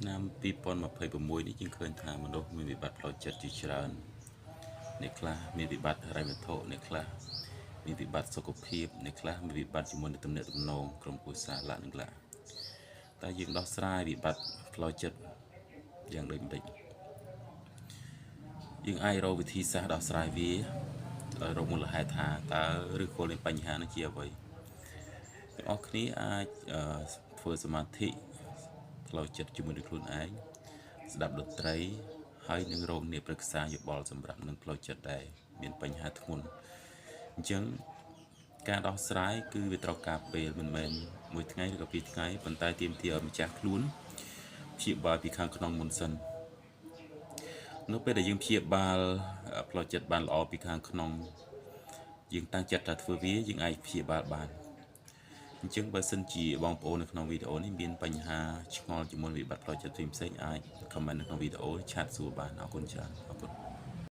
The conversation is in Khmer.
ឆ្នាំ2026នេះយើងឃើញថាមនុស្សមានវិបត្តិផ្លូវចិត្តជាច្រើនអ្នកខ្លះមានវិបត្តិហិរញ្ញវត្ថុអ្នកខ្លះមានវិបត្តិសុខភាពអ្នកខ្លះមានវិបត្តិជាមួយនឹងទំនាក់ទំនងក្រុមគ្រួសារឡាក់នឹងឡាក់តែយើងដោះស្រាយវិបត្តិផ្លូវចិត្តយ៉ាងដូចម្ដេចយើងអាចរកវិធីសាស្ត្រដោះស្រាយវាដោយរកមូលហេតុថាតើឬគល់នៃបញ្ហានោះជាអ្វីទាំងអស់គ្នាអាចធ្វើសមាធិផ្លូវចិត្តជាមួយនឹងខ្លួនឯងស្ដាប់តន្ត្រីហើយនឹងរកអ្នកប្រឹក្សាយោបល់សម្រាប់នឹងផ្លូវចិត្តដែលមានបញ្ហាធ្ងន់អញ្ចឹងការដោះស្រាយគឺវាត្រូវការពេលមិនមែនមួយថ្ងៃឬក៏ពីរថ្ងៃប៉ុន្តែទាមទារឲ្យម្ចាស់ខ្លួនព្យាបាលពីខាងក្នុងមុនសិននៅពេលដែលយើងព្យាបាលផ្លូវចិត្តបានល្អពីខាងក្នុងយើងតាំងចិត្តថាធ្វើវាយើងអាចព្យាបាលបានអញ្ចឹងបើសិនជាបងប្អូននៅក្នុងវីដេអូនេះមានបញ្ហាឆ្ងល់ជាមួយវិបត្តិផ្លូវចិត្តផ្សេងៗអាច comment នៅក្នុងវីដេអូឆាតសួរបានអរគុណច្រើនអរគុណ